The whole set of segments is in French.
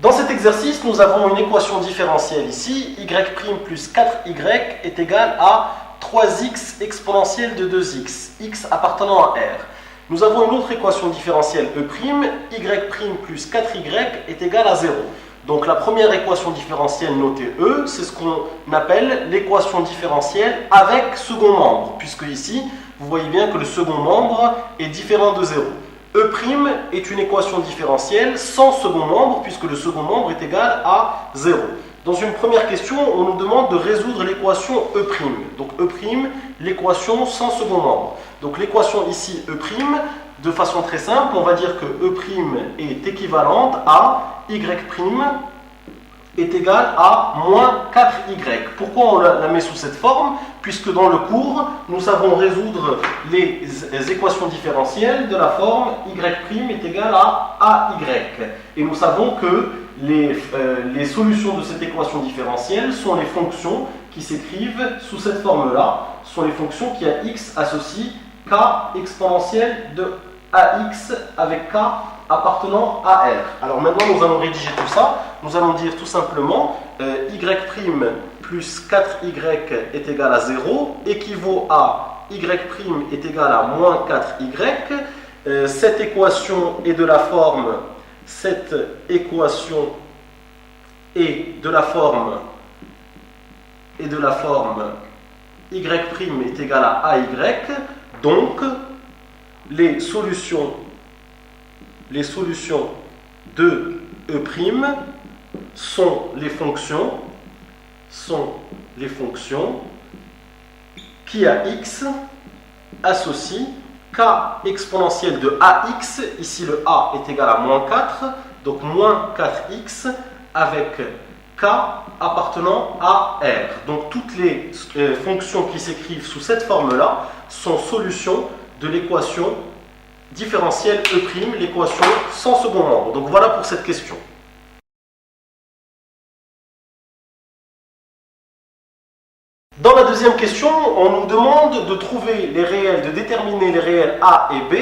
Dans cet exercice, nous avons une équation différentielle ici, y' plus 4y est égal à 3x exponentielle de 2x, x appartenant à R. Nous avons une autre équation différentielle E', y' plus 4y est égal à 0. Donc la première équation différentielle notée E, c'est ce qu'on appelle l'équation différentielle avec second membre, puisque ici, vous voyez bien que le second membre est différent de 0. E' est une équation différentielle sans second membre, puisque le second membre est égal à 0. Dans une première question, on nous demande de résoudre l'équation E'. Donc E', l'équation sans second membre. Donc l'équation ici E', de façon très simple, on va dire que E' est équivalente à y' est égal à moins 4y. Pourquoi on la met sous cette forme? Puisque dans le cours, nous savons résoudre les équations différentielles de la forme y' est égal à ay. Et nous savons que les solutions de cette équation différentielle sont les fonctions qui s'écrivent sous cette forme-là, sont les fonctions qui à x associent k exponentielle de ax avec k appartenant à R. Alors maintenant, nous allons rédiger tout ça. Nous allons dire tout simplement y' plus 4y est égal à 0 équivaut à y' est égal à moins 4y. Cette équation est de la forme y' est égal à ay. Donc les solutions de E' sont les fonctions qui à x associent k exponentielle de ax, ici le a est égal à moins 4, donc moins 4x avec k appartenant à R. Donc toutes les fonctions qui s'écrivent sous cette forme-là sont solutions de l'équation différentielle E', l'équation sans second membre. Donc voilà pour cette question. Dans la deuxième question, on nous demande de trouver les réels, de déterminer les réels A et B,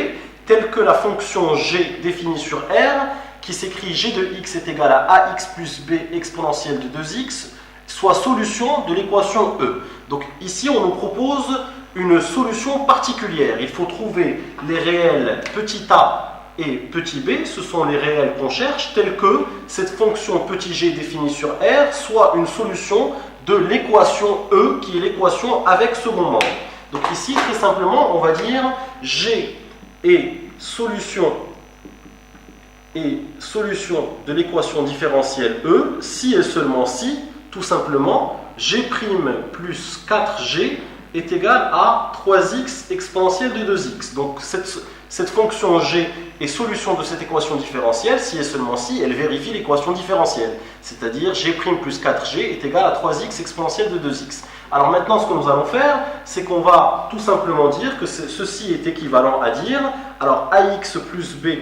tels que la fonction g définie sur R, qui s'écrit g de x est égal à ax plus b exponentielle de 2x, soit solution de l'équation E. Donc ici, on nous propose une solution particulière. Il faut trouver les réels petit a et petit b, ce sont les réels qu'on cherche, tels que cette fonction petit g définie sur R soit une solution de l'équation E, qui est l'équation avec second membre. Donc ici, très simplement, on va dire G est solution de l'équation différentielle E, si et seulement si, tout simplement, G' plus 4G est égal à 3x exponentielle de 2x. Donc cette fonction G est solution de cette équation différentielle, si et seulement si elle vérifie l'équation différentielle. C'est-à-dire G' plus 4G est égal à 3x exponentielle de 2x. Alors maintenant, ce que nous allons faire, c'est qu'on va tout simplement dire que ceci est équivalent à dire, alors ax plus b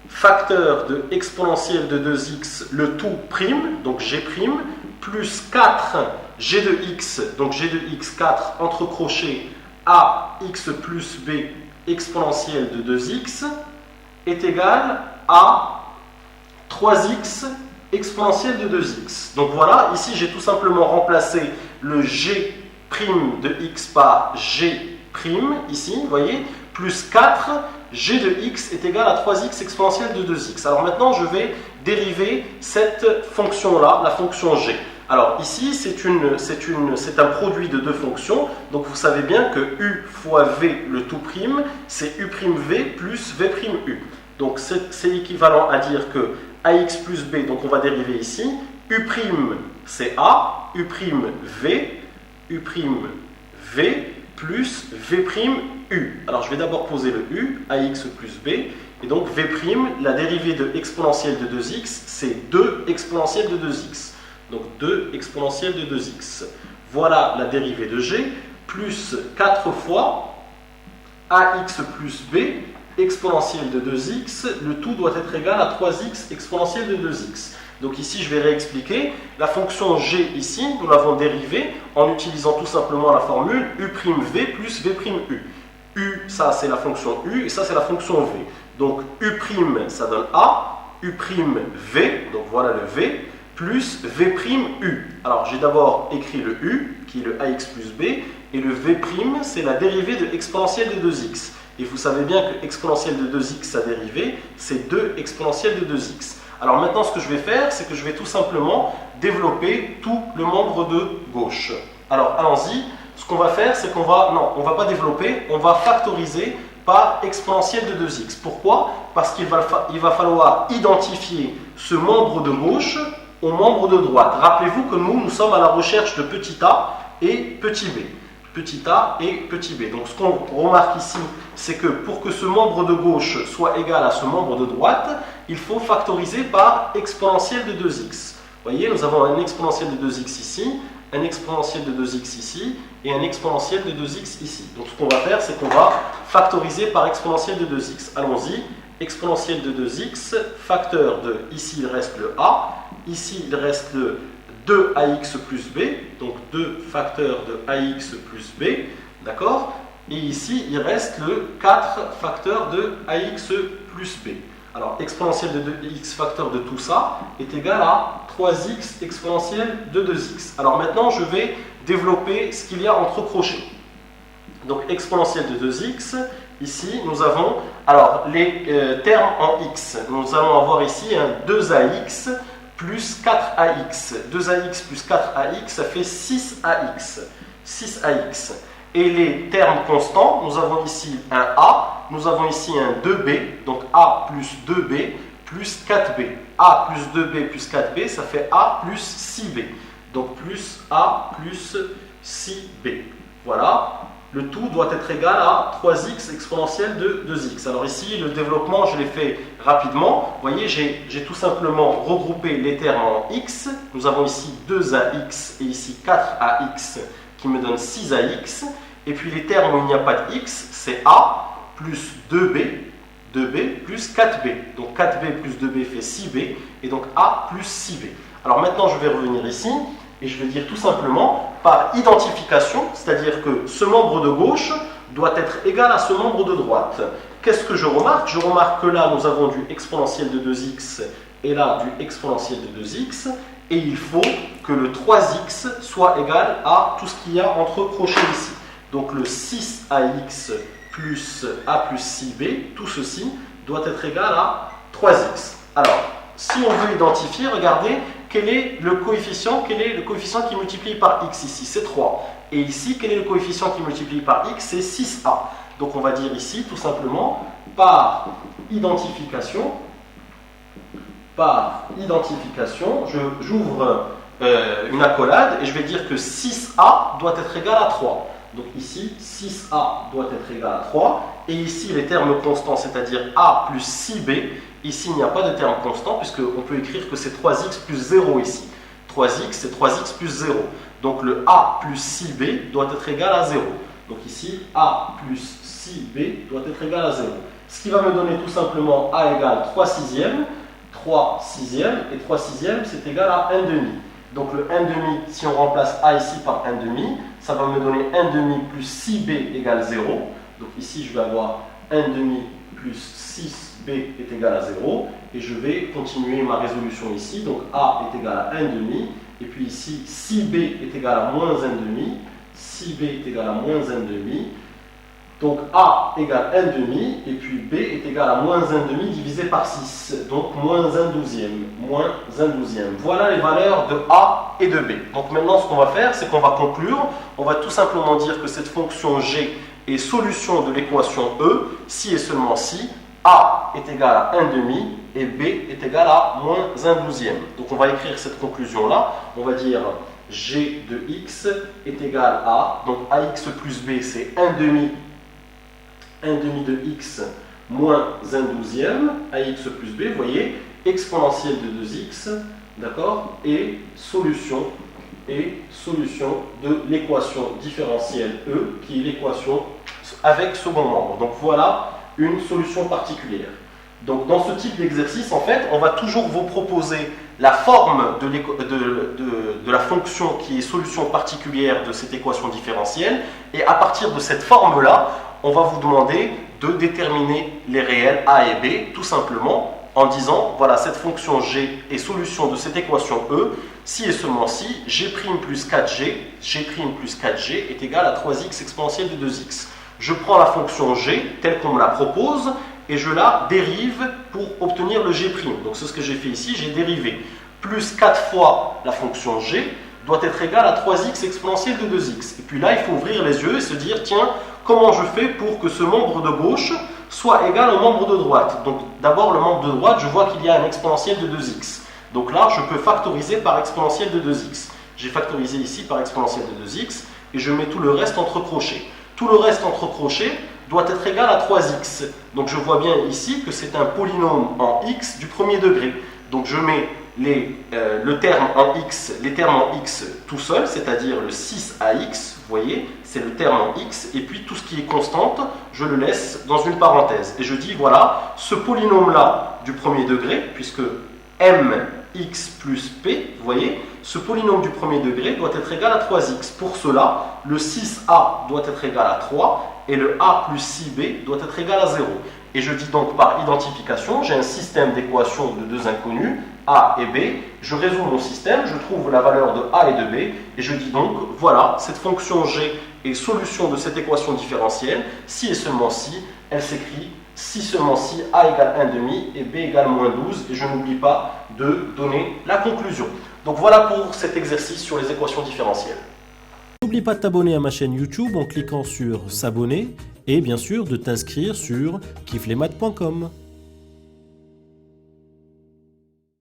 facteur de exponentielle de 2x, le tout prime, donc G', plus 4 g de x, donc g de x 4 entre crochets ax plus b exponentielle de 2x est égal à 3x exponentielle de 2x. Donc voilà, ici j'ai tout simplement remplacé le g' de x par g', ici, vous voyez, plus 4, g de x est égal à 3x exponentielle de 2x. Alors maintenant, je vais dériver cette fonction-là, la fonction g. Alors ici, c'est un produit de deux fonctions, donc vous savez bien que u fois v, le tout prime, c'est u'v plus v'u. Donc c'est équivalent à dire que ax plus b, donc on va dériver ici, u' c'est a, u'v plus v'u. Alors je vais d'abord poser le u, ax plus b, et donc v', la dérivée de exponentielle de 2x, c'est 2 exponentielle de 2x. Donc 2 exponentielle de 2x. Voilà la dérivée de g, plus 4 fois ax plus b exponentielle de 2x, le tout doit être égal à 3x exponentielle de 2x. Donc ici, je vais réexpliquer. La fonction g ici, nous l'avons dérivée en utilisant tout simplement la formule u'v plus v'u. U, ça c'est la fonction u, et ça c'est la fonction v. Donc u', ça donne a, U'V, donc voilà le V, plus V'U. Alors j'ai d'abord écrit le U, qui est le AX plus B, et le V', c'est la dérivée de exponentielle de 2x. Et vous savez bien que exponentielle de 2x, sa dérivée, c'est 2 exponentielle de 2x. Alors maintenant, ce que je vais faire, c'est que je vais tout simplement développer tout le membre de gauche. Alors allons-y. Ce qu'on va faire, c'est qu'on va... Non, on ne va pas développer, on va factoriser par exponentielle de 2x. Pourquoi? Parce qu'il va falloir identifier ce membre de gauche au membre de droite. Rappelez-vous que nous sommes à la recherche de petit a et petit b. Petit a et petit b. Donc ce qu'on remarque ici, c'est que pour que ce membre de gauche soit égal à ce membre de droite, il faut factoriser par exponentielle de 2x. Vous voyez, nous avons un exponentiel de 2x ici, un exponentiel de 2x ici et un exponentiel de 2x ici. Donc ce qu'on va faire, c'est qu'on va factoriser par exponentielle de 2x. Allons-y. Exponentielle de 2x, facteur de, ici il reste le a, ici il reste le 2ax plus b, donc 2 facteurs de ax plus b, d'accord? Et ici il reste le 4 facteurs de ax plus b. Alors exponentielle de 2x facteur de tout ça est égal à 3x exponentielle de 2x. Alors maintenant je vais développer ce qu'il y a entre crochets. Donc exponentielle de 2x, ici nous avons alors les termes en x. Nous allons avoir ici un 2ax plus 4ax. 2ax plus 4ax, ça fait 6ax. 6ax. Et les termes constants, nous avons ici un a, nous avons ici un 2b, donc a plus 2b plus 4b. A plus 2b plus 4b, ça fait a plus 6b. Donc plus a plus 6b. Voilà. Le tout doit être égal à 3x exponentielle de 2x. Alors ici, le développement, je l'ai fait rapidement. Vous voyez, j'ai tout simplement regroupé les termes en x. Nous avons ici 2ax et ici 4ax qui me donne 6ax. Et puis les termes où il n'y a pas de x, c'est a plus 2b plus 4b. Donc 4b plus 2b fait 6b. Et donc a plus 6b. Alors maintenant, je vais revenir ici. Et je vais dire tout simplement par identification, c'est-à-dire que ce membre de gauche doit être égal à ce membre de droite. Qu'est-ce que je remarque? Je remarque que là, nous avons du exponentiel de 2x et là, du exponentiel de 2x. Et il faut que le 3x soit égal à tout ce qu'il y a entre crochets ici. Donc le 6ax plus a plus 6b, tout ceci doit être égal à 3x. Alors, si on veut identifier, regardez, quel est le coefficient qui multiplie par x ici? C'est 3. Et ici, quel est le coefficient qui multiplie par x? C'est 6a. Donc on va dire ici, tout simplement, par identification, j'ouvre une accolade et je vais dire que 6a doit être égal à 3. Donc ici, 6a doit être égal à 3. Et ici, les termes constants, c'est-à-dire a plus 6b, ici, il n'y a pas de terme constant, puisqu'on peut écrire que c'est 3x plus 0 ici. 3x, c'est 3x plus 0. Donc le a plus 6b doit être égal à 0. Donc ici, a plus 6b doit être égal à 0. Ce qui va me donner tout simplement a égale 3 sixièmes. 3 sixièmes, et 3 sixièmes, c'est égal à 1 demi. Donc le 1 demi, si on remplace a ici par 1 demi, ça va me donner 1 demi plus 6b égale 0. Donc ici, je vais avoir 1 demi plus 6b est égal à 0. Et je vais continuer ma résolution ici. Donc a est égal à 1 demi. Et puis ici, 6b est égal à moins 1 demi. 6b est égal à moins 1 demi. Donc a égale 1 demi. Et puis b est égal à moins 1 demi divisé par 6. Donc moins 1 douzième. Moins 1 douzième. Voilà les valeurs de a et de b. Donc maintenant, ce qu'on va faire, c'est qu'on va conclure. On va tout simplement dire que cette fonction g est solution de l'équation E si et seulement si a est égal à 1 demi et b est égal à moins 1 douzième. Donc on va écrire cette conclusion-là. On va dire g de x est égal à, donc ax plus b, c'est 1 demi de x moins 1 douzième, ax plus b, vous voyez, exponentielle de 2x, d'accord, et solution de l'équation différentielle E, qui est l'équation avec second membre. Donc voilà une solution particulière. Donc dans ce type d'exercice, en fait, on va toujours vous proposer la forme de la fonction qui est solution particulière de cette équation différentielle, et à partir de cette forme-là, on va vous demander de déterminer les réels a et b, tout simplement, en disant, voilà, cette fonction g est solution de cette équation E, si et seulement si g' plus 4g, g' plus 4g est égal à 3x exponentielle de 2x. Je prends la fonction g telle qu'on me la propose et je la dérive pour obtenir le g'. Donc c'est ce que j'ai fait ici, j'ai dérivé. Plus 4 fois la fonction g doit être égal à 3x exponentielle de 2x. Et puis là, il faut ouvrir les yeux et se dire, tiens, comment je fais pour que ce membre de gauche soit égal au membre de droite? Donc d'abord, le membre de droite, je vois qu'il y a un exponentiel de 2x. Donc là, je peux factoriser par exponentielle de 2x. J'ai factorisé ici par exponentielle de 2x et je mets tout le reste entre crochets. Tout le reste entre crochets doit être égal à 3x. Donc je vois bien ici que c'est un polynôme en x du premier degré. Donc je mets les terme en x tout seul, c'est-à-dire le 6ax, vous voyez, c'est le terme en x, et puis tout ce qui est constante, je le laisse dans une parenthèse. Et je dis, voilà, ce polynôme-là du premier degré, puisque mx plus p, vous voyez, ce polynôme du premier degré doit être égal à 3x. Pour cela, le 6a doit être égal à 3, et le a plus 6b doit être égal à 0. Et je dis donc par identification, j'ai un système d'équations de deux inconnus, a et b. Je résous mon système, je trouve la valeur de a et de b, et je dis donc, voilà, cette fonction g est solution de cette équation différentielle, si et seulement si, elle s'écrit si seulement si a égale 1,5 et b égale moins 12, et je n'oublie pas de donner la conclusion. Donc voilà pour cet exercice sur les équations différentielles. N'oublie pas de t'abonner à ma chaîne YouTube en cliquant sur s'abonner et bien sûr de t'inscrire sur kifflesmaths.com.